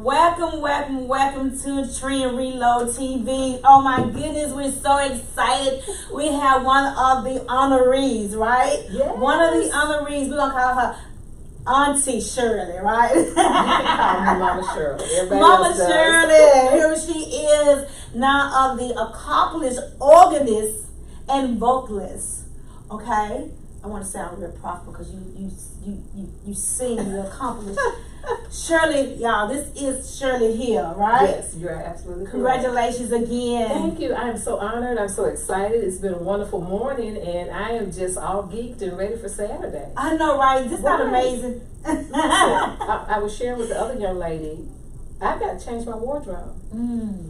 Welcome to Trend Reload TV. Oh my goodness, we're so excited. We have one of the honorees, right? Yes. One of the honorees, we're going to call her Auntie Shirley, right? You can call me Mama Shirley. Everybody Mama else does. Shirley. Here she is, now of the accomplished organist and vocalist. Okay? I want to sound real proper because you sing, you accomplished. Shirley, y'all, this is Shirley here, right? Yes, you're absolutely correct. Congratulations again. Thank you. I am so honored. I'm so excited. It's been a wonderful morning, and I am just all geeked and ready for Saturday. I know, right? Isn't that amazing? I was sharing with the other young lady, I've got to change my wardrobe.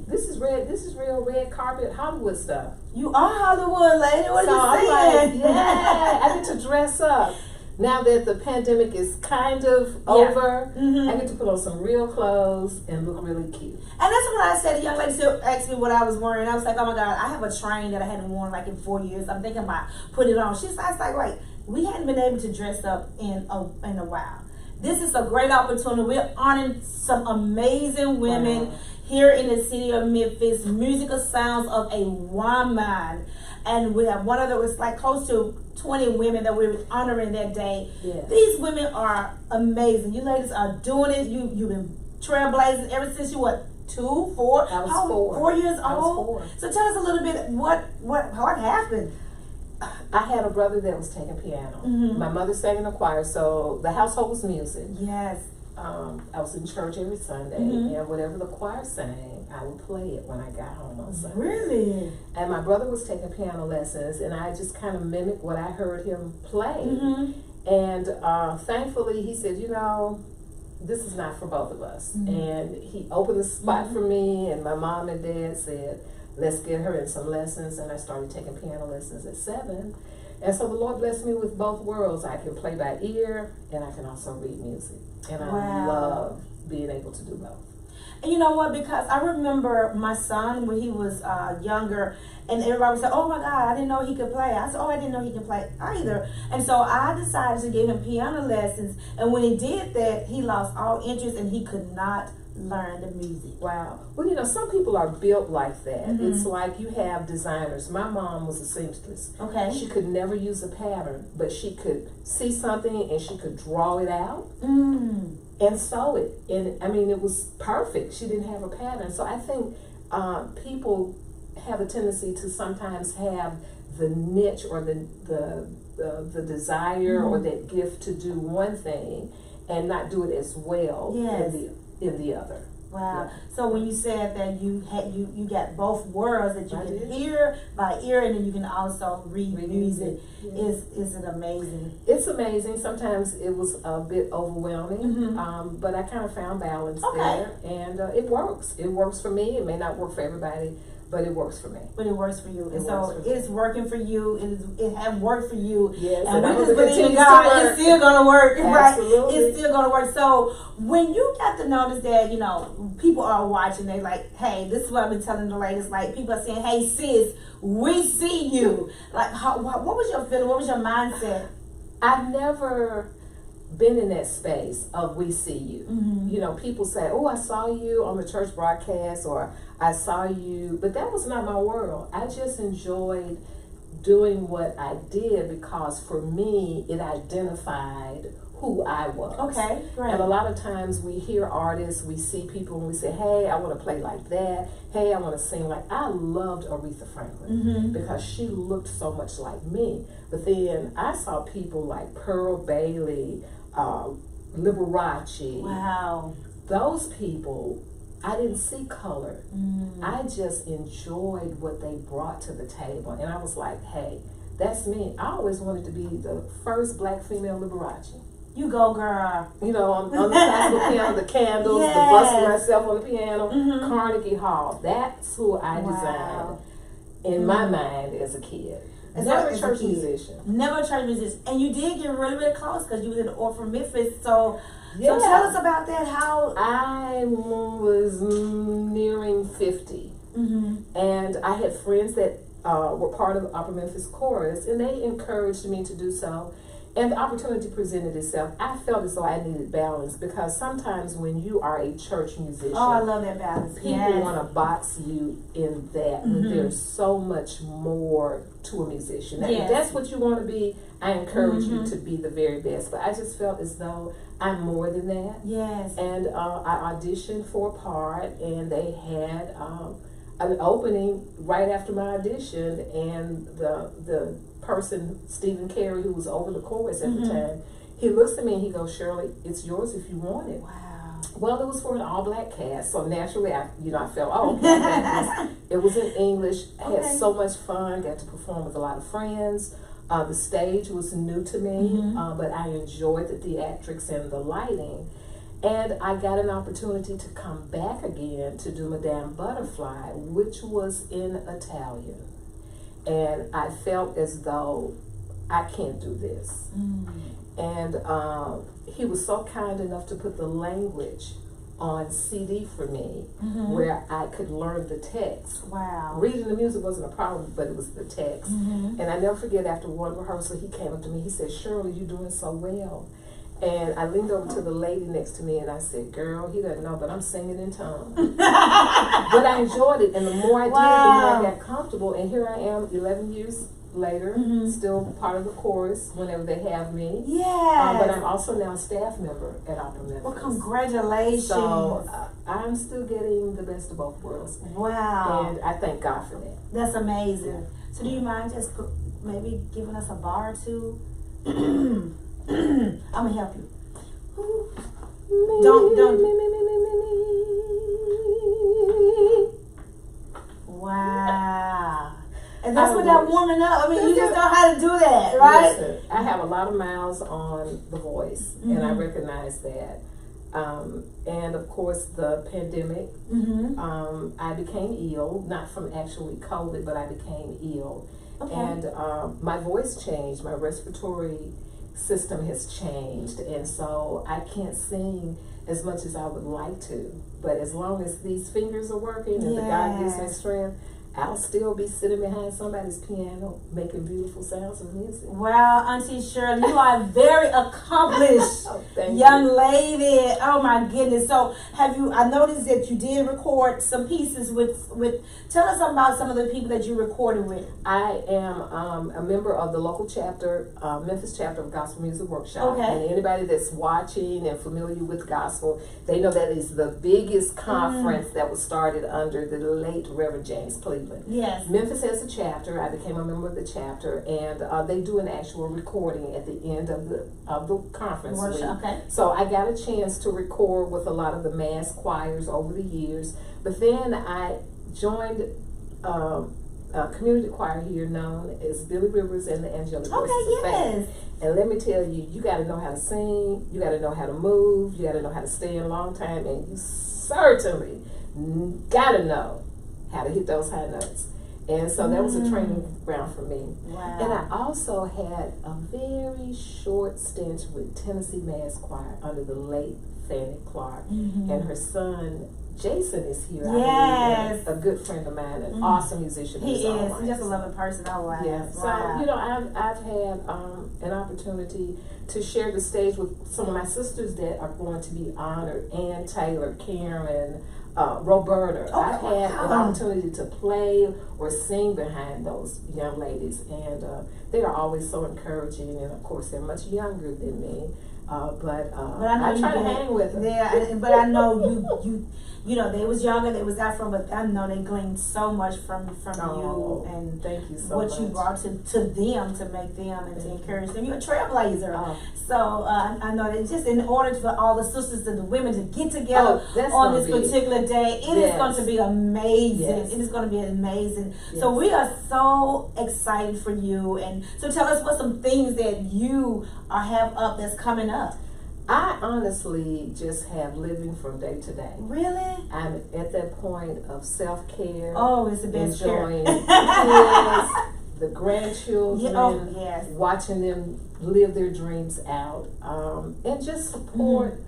This is real red carpet Hollywood stuff. You are Hollywood, lady. What are you saying? Like, yeah, I get to dress up. Now that the pandemic is kind of over, I get to put on some real clothes and look really cute. And that's what I said. The young lady still asked me what I was wearing. I was like, oh my God, I have a train that I hadn't worn like in 4 years. I'm thinking about putting it on. I was like, wait, we hadn't been able to dress up in a while. This is a great opportunity. We're honoring some amazing women here in the city of Memphis. Musical sounds of a woman. And we have one of those, like close to 20 women that we're honoring that day. Yes. These women are amazing. You ladies are doing it. You've been trailblazing ever since you, what, 2, 4? I was 4. 4 years I was old? 4. So tell us a little bit what happened. I had a brother that was taking piano. My mother sang in a choir, so the household was music. Yes. I was in church every Sunday, and whatever the choir sang, I would play it when I got home on Sunday. Really? And my brother was taking piano lessons, and I just kind of mimicked what I heard him play. And thankfully, he said, you know, this is not for both of us. And he opened the spot for me, and my mom and dad said, let's get her in some lessons. And I started taking piano lessons at 7. And so the Lord blessed me with both worlds. I can play by ear, and I can also read music. And I love being able to do both. And you know what? Because I remember my son when he was younger, and everybody would say, oh my God, I didn't know he could play. I said, oh, I didn't know he could play either. And so I decided to give him piano lessons. And when he did that, he lost all interest and he could not learn the music. Wow. Well, you know, some people are built like that. It's like you have designers. My mom was a seamstress. Okay. She could never use a pattern, but she could see something and she could draw it out and sew it. And I mean, it was perfect. She didn't have a pattern. So I think people have a tendency to sometimes have the niche or the desire or that gift to do one thing and not do it as well in the other. Wow. Yeah. So when you said that you got both worlds, that you can hear by ear and then you can also read music, is it amazing? It's amazing. Sometimes it was a bit overwhelming, but I kind of found balance there, and it works. It works for me. It may not work for everybody, but it works for me. But it works for you. And so it's working for you. It has worked for you. Yes, and we just believe in God. It's still going to work. Absolutely. Right? It's still going to work. So when you got to notice that, you know, people are watching, they like, hey, this is what I've been telling the ladies. Like, people are saying, hey, sis, we see you. Like, what was your feeling? What was your mindset? I've never been in that space of we see you. You know, people say, oh, I saw you on the church broadcast, or I saw you, but that was not my world. I just enjoyed doing what I did because for me, it identified who I was. Okay, great. And a lot of times we hear artists, we see people and we say, hey, I want to play like that. Hey, I want to sing like, I loved Aretha Franklin because she looked so much like me. But then I saw people like Pearl Bailey, Liberace. Wow. Those people, I didn't see color. I just enjoyed what they brought to the table. And I was like, hey, that's me. I always wanted to be the first black female Liberace. You go, girl. You know, on the classical piano, the candles, the busting myself on the piano, Carnegie Hall. That's who I designed in my mind as a kid. Never a church musician. Never a church musician. And you did get really, really close because you was in the Orphan Memphis. So tell us about that. How I was nearing 50. And I had friends that were part of the Upper Memphis Chorus, and they encouraged me to do so. And the opportunity presented itself. I felt as though I needed balance, because sometimes when you are a church musician, oh, I love that balance. People want to box you in that when there's so much more to a musician. Now, if that's what you want to be, I encourage you to be the very best. But I just felt as though I'm more than that. Yes. And I auditioned for a part, and they had an opening right after my audition, and the person, Stephen Carey, who was over the chorus at the time, he looks at me and he goes, "Shirley, it's yours if you want it." Wow. Well, it was for an all-black cast, so naturally, I felt, oh, okay. It was in English. I had so much fun. Got to perform with a lot of friends. The stage was new to me, but I enjoyed the theatrics and the lighting. And I got an opportunity to come back again to do Madame Butterfly, which was in Italian. And I felt as though I can't do this. And he was so kind enough to put the language on CD for me, where I could learn the text. Wow. Reading the music wasn't a problem, but it was the text. And I never forget, after one rehearsal, he came up to me, he said, "Shirley, you're doing so well." And I leaned over to the lady next to me and I said, "Girl, he doesn't know, but I'm singing in tongues." But I enjoyed it, and the more I did, the more I got comfortable. And here I am, 11 years later, still part of the chorus whenever they have me. Yes. But I'm also now a staff member at Opera Memphis. Well, congratulations. So I'm still getting the best of both worlds. Wow. And I thank God for that. That's amazing. So do you mind just maybe giving us a bar or two? I'm gonna help you. Don't. Wow. And that's without warming up. I mean, you just know how to do that, right? Listen, I have a lot of miles on the voice, and I recognize that. And of course, the pandemic, I became ill, not from actually COVID, but I became ill. Okay. And my voice changed, my respiratory system has changed, and so I can't sing as much as I would like to. But as long as these fingers are working and the God gives me strength, I'll still be sitting behind somebody's piano making beautiful sounds of music. Wow, Auntie Shirley, you are a very accomplished young lady. Oh my goodness. So I noticed that you did record some pieces with tell us about some of the people that you recorded with. I am a member of the local chapter, Memphis chapter of Gospel Music Workshop. Okay. And anybody that's watching and familiar with gospel, they know that is the biggest conference that was started under the late Reverend James Cleveland. Yes. Memphis has a chapter. I became a member of the chapter, and they do an actual recording at the end of the conference week. Okay. So I got a chance to record with a lot of the mass choirs over the years. But then I joined a community choir here known as Billy Rivers and the Angelic Voices of Faith. And let me tell you, you got to know how to sing, you got to know how to move, you got to know how to stay in a long time, and you certainly got to know how to hit those high notes. And so that was a training ground for me. Wow. And I also had a very short stint with Tennessee Mass Choir under the late Fannie Clark. And her son Jason is here. Yes. A good friend of mine, an awesome musician. He is. He's just a loving person. I like. Yeah. Wow. So, I've had an opportunity to share the stage with some of my sisters that are going to be honored. Ann Taylor, Karen, Roberta. I've had an opportunity to play or sing behind those young ladies, and they are always so encouraging. And of course, they're much younger than me. But I try to hang with them. Yeah, but I know you know, they was younger, they was Afro, but I know they gleaned so much from you, and thank you so what much. You brought to them to make them and to encourage them. You're a trailblazer. So I know that just in order for all the sisters and the women to get together on this particular day, it is going to be amazing. Yes. It is going to be amazing. Yes. So we are so excited for you. And so tell us what some things that you have up that's coming up. I honestly just have living from day to day. Really? I'm at that point of self-care. Oh, it's the best enjoying the kids, the grandchildren, watching them live their dreams out, and just support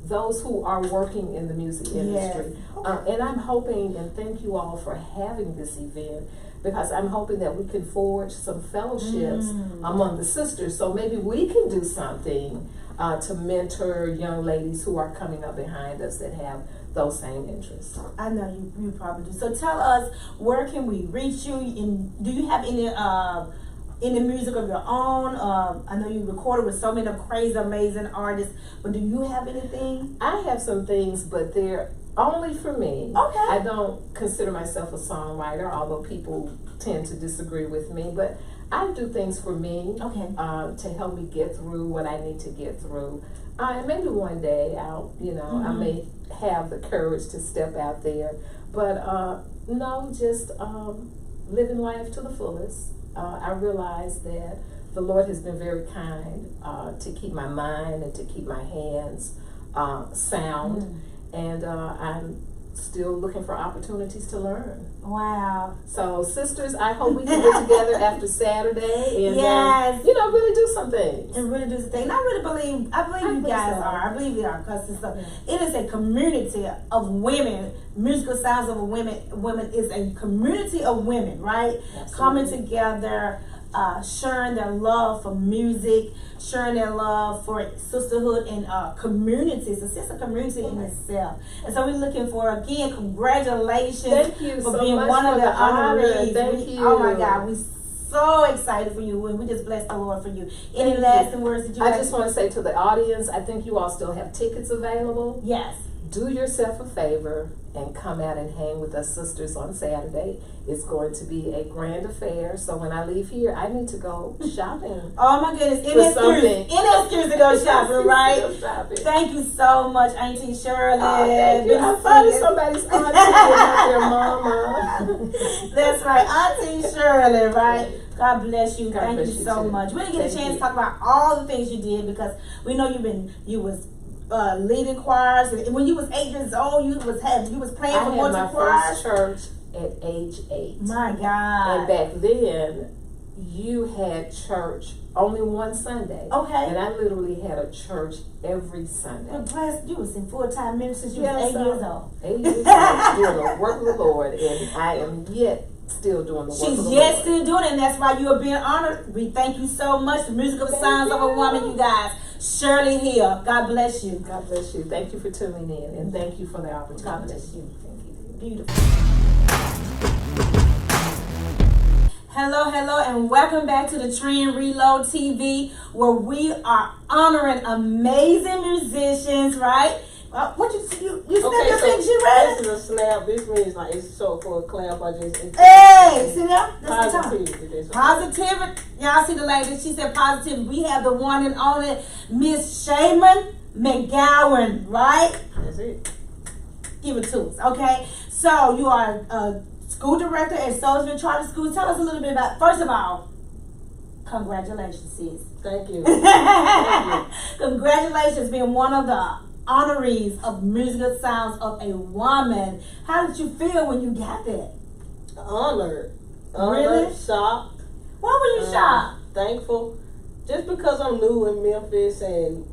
those who are working in the music industry. And I'm hoping, and thank you all for having this event, because I'm hoping that we can forge some fellowships among the sisters, so maybe we can do something to mentor young ladies who are coming up behind us that have those same interests. I know you probably do. So tell us, where can we reach you? And do you have any music of your own? I know you recorded with so many crazy, amazing artists, but do you have anything? I have some things, but they're only for me. Okay. I don't consider myself a songwriter, although people tend to disagree with me, but I do things for me, to help me get through what I need to get through. And maybe one day I'll, I may have the courage to step out there, but no, just living life to the fullest. I realize that the Lord has been very kind to keep my mind and to keep my hands sound, and I'm still looking for opportunities to learn. Wow. So, sisters, I hope we can get together after Saturday and really do some things. And really do some things. I believe you guys are. I believe you are, because it is a community of women. Musical Sounds of a Women is a community of women, right? Absolutely. Coming together, sharing their love for music, sharing their love for sisterhood and community. It's a sense of community in itself. And so we're looking for, again, congratulations. Thank you for so being much one of for the honorees. Thank you. Oh my God, we're so excited for you, and we just bless the Lord for you. Any lasting words that you I just want to say to the audience, I think you all still have tickets available. Yes. Do yourself a favor and come out and hang with us sisters on Saturday. It's going to be a grand affair. So when I leave here, I need to go shopping. Oh my goodness. Any excuse to go shopping, right? Thank you so much, Auntie Shirley. Thank you. I'm funny, somebody's auntie and not their mama. That's right, Auntie Shirley, right? God bless you. God bless you so too. much. We didn't get a chance to talk about all the things you did, because we know you was leading choirs, and when you was 8 years old, you was playing for multiple choirs. I had my first church at age 8. My God! And back then, you had church only one Sunday. Okay. And I literally had a church every Sunday. But bless, you was in full-time ministry since you was 8 years old. 8 years old, doing the work of the Lord, and I am yet still doing the work of the Lord. She's yet still doing it, and that's why you are being honored. We thank you so much. The Musical Sounds of a Woman, you guys. Shirley Hill, God bless you. God bless you. Thank you for tuning in, and thank you for the opportunity. God bless you. Thank you. Beautiful. Hello, and welcome back to the Trend Reload TV, where we are honoring amazing musicians, right? What you snap your picture, right? This is a snap. This means like it's short for a clap. Hey, see that? That's positivity. Positivity. Y'all see the lady? She said positivity. We have the one and only Miss Shaman McGowen, right? That's it. Give it to us, okay? So you are a school director at Soulsville Charter School. Tell us a little bit about. First of all, congratulations, sis. Thank you. Thank you. Congratulations, being one of the honorees of Musical Sounds of a Woman. How did you feel when you got that? Honored. Really? Shocked. Why were you shocked? Thankful. Just because I'm new in Memphis and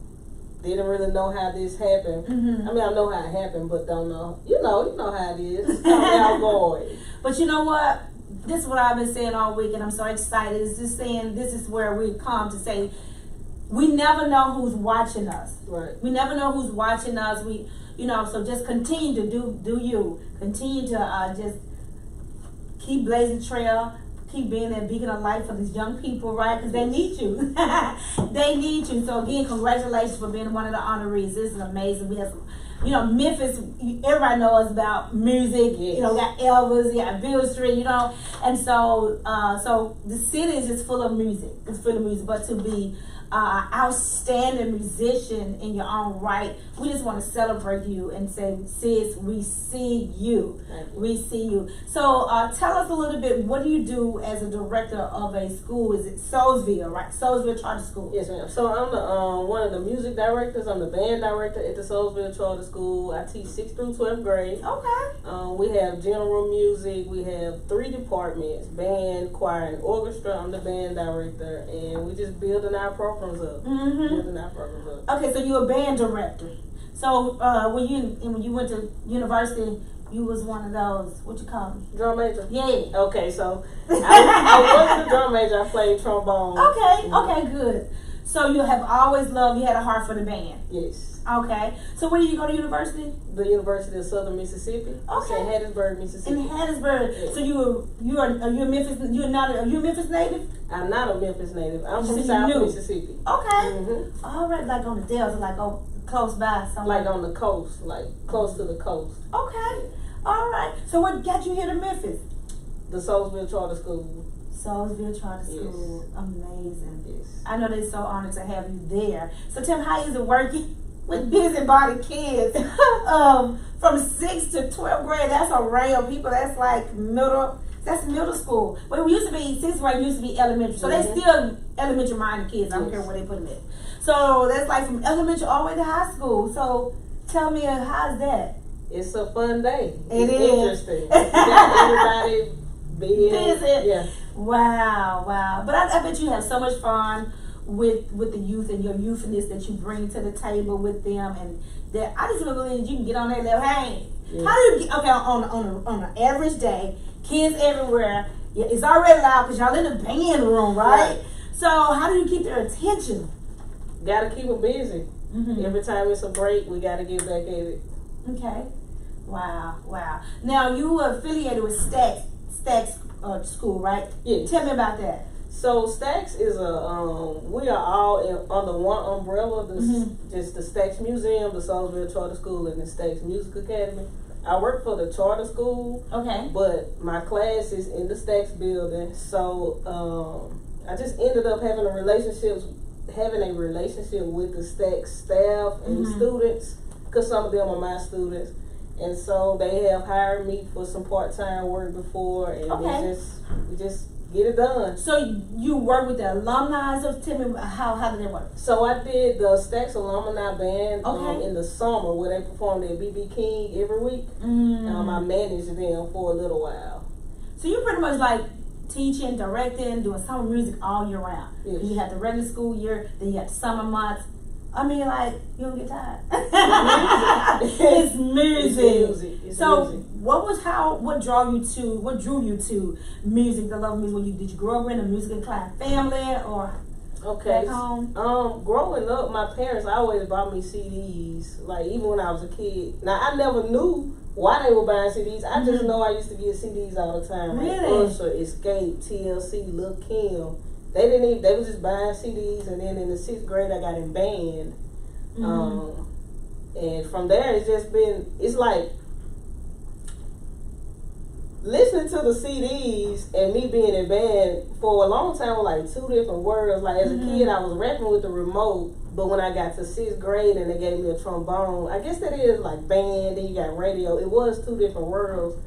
didn't really know how this happened. I mean, I know how it happened, but don't know. You know how it is. It's kind of outgoing. But you know what? This is what I've been saying all week, and I'm so excited. It's just saying this is where we come to say, we never know who's watching us. Right. We never know who's watching us. So just continue to do you. Continue to just keep blazing trail. Keep being that beacon of light for these young people, right? Because they need you. They need you. So again, congratulations for being one of the honorees. This is amazing. We have some, Memphis, everybody knows about music. Yes. Got Elvis, Bill Street, And so so the city is just full of music. It's full of music. But to be outstanding musician in your own right, we just want to celebrate you and say, sis, we see you. We see you. So tell us a little bit, what do you do as a director of a school? Is it Soulsville, right? Soulsville Charter School. Yes, ma'am. So I'm the one of the music directors. I'm the band director at the Soulsville Charter School. I teach 6th through 12th grade. Okay. We have general music. We have 3 departments: band, choir, and orchestra. I'm the band director, and we just building our programs up. Building our programs up. Okay, so you're a band director. So when you went to university, you was one of those, what you call them? Drum major? Yeah. Okay, so I wasn't a drum major. I played trombone. Okay, okay, good. So you have always loved, you had a heart for the band. Yes. Okay. So where did you go to university? The University of Southern Mississippi. Okay. In Hattiesburg, Mississippi. In Hattiesburg. Yeah. So are you a Memphis? Are you a Memphis native? I'm not a Memphis native. I'm from So South you knew. Mississippi. Okay. All right, like on the Delta, like close by somewhere. Like on the coast, like close to the coast. Okay. All right. So what got you here to Memphis? The Soulsville Charter School. Soulsville Charter School. Yes. Amazing. Yes. I know they're so honored to have you there. So tell me, how is it working with busybody kids from 6th to 12th grade? That's a array of people. That's like middle school. But it used to be 6th grade, used to be elementary. So they still elementary minded kids. I don't care where they put them in. So that's like from elementary all the way to high school. So tell me, how's that? It's a fun day. It it's is. Interesting. You got everybody Busy. Yeah. Wow. But I bet you have so much fun with the youth and your youthness that you bring to the table with them, and that I just really believe you can get on their level. Hey, how do you get, okay, on an average day, kids everywhere, it's already loud because y'all in the band room, right? So how do you keep their attention? Gotta keep them busy. Every time it's a break, we gotta get back at it. Okay. Wow. Now you were affiliated with Stacks School, right? Yes. Tell me about that. So Stacks is we are all under one umbrella. Just the Stacks Museum, the Soulsville Charter School, and the Stacks Music Academy. I work for the charter school. Okay. But my class is in the Stacks building. So I just ended up having a relationship with the Stacks staff and students, because some of them are my students. And so they have hired me for some part-time work before, and we just get it done. So you work with the alumni. So tell me, how did it work? So I did the Stacks alumni band in the summer, where they performed at BB King every week. I managed them for a little while. So you pretty much like teaching, directing, doing summer music all year round. Yes. You have the regular school year, then you have the summer months. I mean, like, you don't get tired. It's music. It's so music. What drew you to music, the love of music? Did you grow up in a music inclined family, or back home? Growing up, my parents always bought me CDs, like even when I was a kid. Now I never knew why they were buying CDs. I just know I used to get CDs all the time. Really? Like Usher, Escape, TLC, Lil' Kim. They was just buying CDs, and then in the 6th grade I got in band. And from there it's like listening to the CDs and me being in band for a long time were like two different worlds. Like as a kid I was rapping with the remote, but when I got to 6th grade and they gave me a trombone, I guess that is like band, then you got radio. It was two different worlds.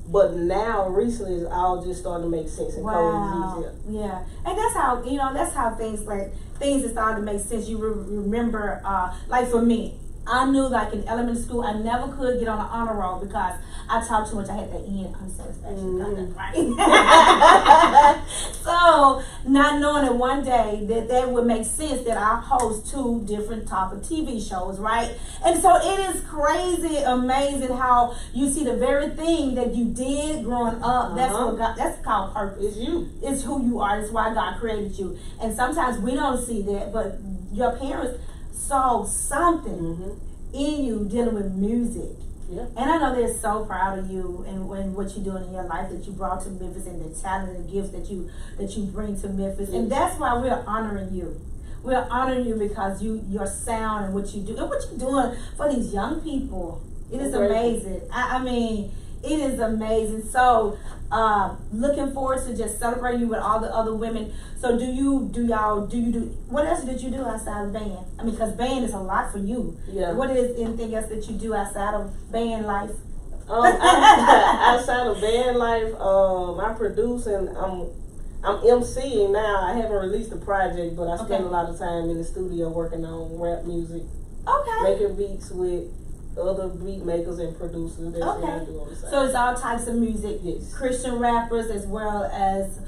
But now, recently, it's all just starting to make sense and coexist. Yeah, and that's how things are starting to make sense. You remember, like for me, I knew like in elementary school, I never could get on an honor roll because I talked too much. I had that unsatisfaction conduct, right? So, not knowing that one day that would make sense that I host 2 different type of TV shows, right? And so it is crazy, amazing how you see the very thing that you did growing up. That's called purpose. It's you. It's who you are. It's why God created you. And sometimes we don't see that, but your parents saw something in you dealing with music. Yeah. And I know they're so proud of you and what you're doing in your life that you brought to Memphis, and the talent and gifts that you bring to Memphis. And that's why we're honoring you. We're honoring you because your sound and what you do and what you're doing for these young people. It is amazing. I mean, it is amazing. So looking forward to just celebrating you with all the other women. So what else did you do outside of band? I mean, because band is a lot for you. Yeah. What is anything else that you do outside of band life? Outside of band life, I produce and I'm MCing now. I haven't released a project, but I spend a lot of time in the studio working on rap music. Okay. Making beats with other beat makers and producers. That's what I do on the side. So it's all types of music. Yes. Christian rappers as well as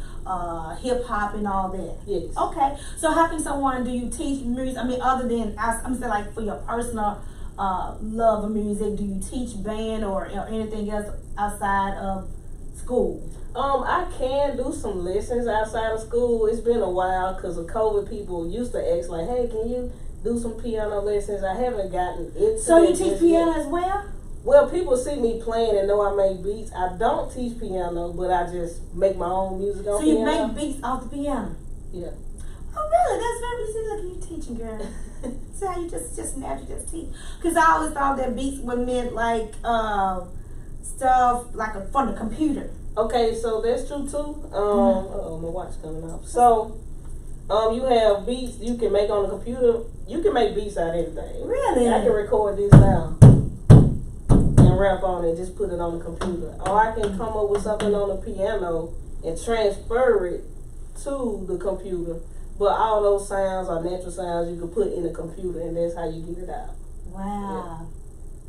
hip hop and all that. Yes. Okay. So how can someone, do you teach music? I mean, other than I'm saying like for your personal love of music? Do you teach band or anything else outside of school? I can do some lessons outside of school. It's been a while because of COVID. People used to ask like, "Hey, can you do some piano lessons?" I haven't gotten into. So you teach piano as well? Well, people see me playing and know I make beats. I don't teach piano, but I just make my own music on piano. So you make beats off the piano? Yeah. Oh, really? That's very easy. Look at you teaching, girl. See how you just naturally just teach? Because I always thought that beats were meant like stuff like from the computer. Okay, so that's true too. Oh, my watch coming off. So, you have beats you can make on the computer. You can make beats out of anything. Really? I can record this now and rap on it. Just put it on the computer. Or I can come up with something on the piano and transfer it to the computer. But all those sounds are natural sounds you can put in the computer, and that's how you get it out. Wow. Yeah.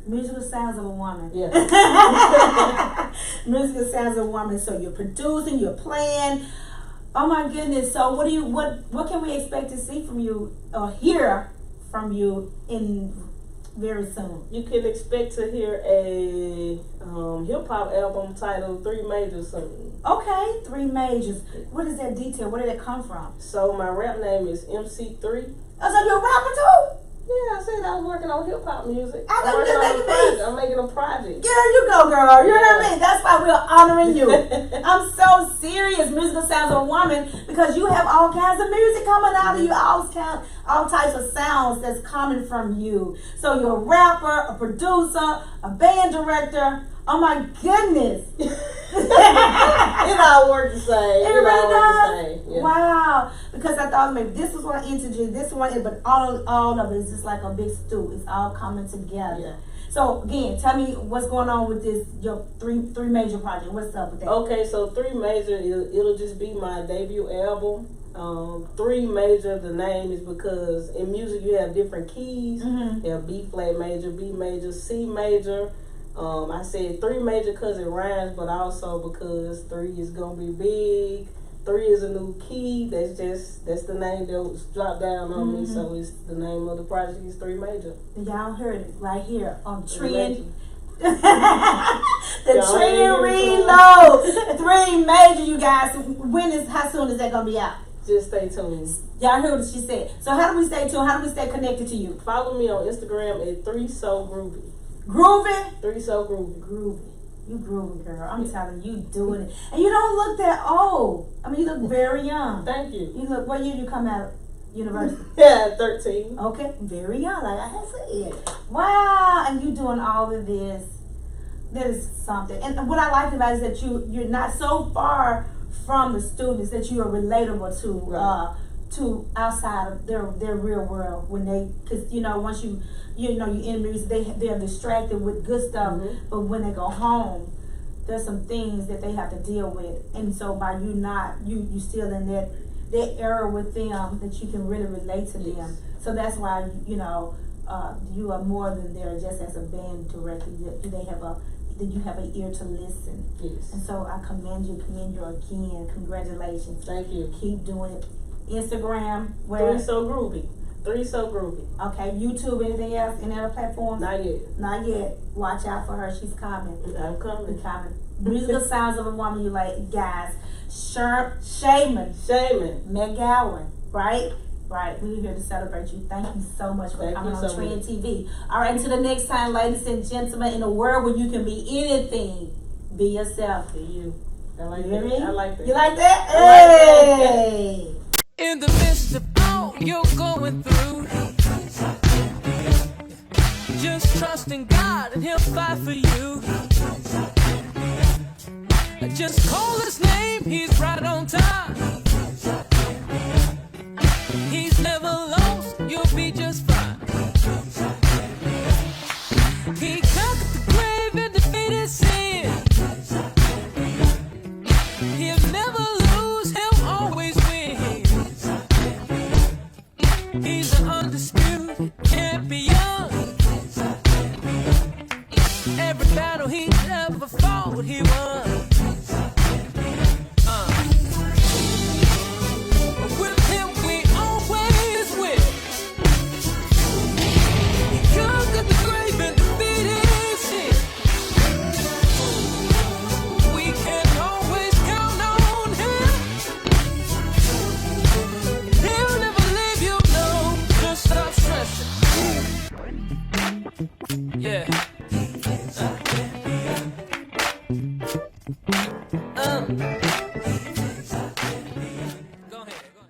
Musical sounds of a woman. Yeah. Musical sounds of a woman. So you're producing, you're playing. Oh my goodness. So what can we expect to see from you or hear from you in very soon? You can expect to hear a hip hop album titled 3 Majors soon. Okay, 3 Majors. What is that detail? Where did it come from? So my rap name is MC3. Oh, so you're a rapper too? Yeah, I said I was working on hip hop music. I'm making a project. There you go, girl. You heard me? That's why we're honoring you. I'm so serious. Musical sounds of a woman, because you have all kinds of music coming out of you. All types of sounds that's coming from you. So you're a rapper, a producer, a band director. Oh my goodness. It all works the same. It really does? Yeah. Wow. Because I thought maybe this was one entity, this one, but all of it is just like a big stew. It's all coming together. Yeah. So again, tell me what's going on with this, your three major project. What's up with that? Okay, so 3 Major, it'll just be my debut album. 3 Major, the name is because in music you have different keys. Mm-hmm. You have B flat major, B major, C major. I said 3 Major because it rhymes, but also because 3 is gonna be big. 3 is a new key. That's the name that was dropped down on me. So it's the name of the project is 3 Major. Y'all heard it right here on Trend. The Y'all Trend Reload 3 Major, you guys. How soon is that gonna be out? Just stay tuned. Y'all heard what she said. So how do we stay tuned? How do we stay connected to you? Follow me on Instagram at 3 So Groovy. Groovy? 3 So Groovy. Groovy. You grooving, girl. I'm telling you, doing it. And you don't look that old. I mean, you look very young. Thank you. You look, what year you come out of university? Yeah, 13. Okay, very young, like I had said. Wow, and you doing all of this. That is something. And what I like about it is that you're not so far from the students that you are relatable to, right. To outside of their real world when because once you in music, they're distracted with good stuff, but when they go home, there's some things that they have to deal with, and so by you still in that era with them that you can really relate to them. So that's why you are more than there just as a band director. You have an ear to listen. Yes. And so I commend you again. Congratulations. Thank you. Keep doing it. Instagram, where? 3 So Groovy. 3 So Groovy. Okay, YouTube, anything else? Any other platforms? Not yet. Not yet. Watch out for her. She's coming. I'm coming. Musical sounds of a woman. You like, guys. Shaman. McGowen. Right? Right. We're here to celebrate you. Thank you so much for coming on Trend TV. All right, until the next time, ladies and gentlemen, in a world where you can be anything, be yourself. Be you. I like that. I like that. You like that? Hey! In the midst of all you're going through, just trust in God and He'll fight for you. Just call His name, He's right on time. He's never lost, you'll be just fine. He conquered the grave and defeated sin. He'll never lose, He'll always win. He's an undisputed champion. Every battle he ever fought, he won. With him we always win. He conquered the grave. Yeah.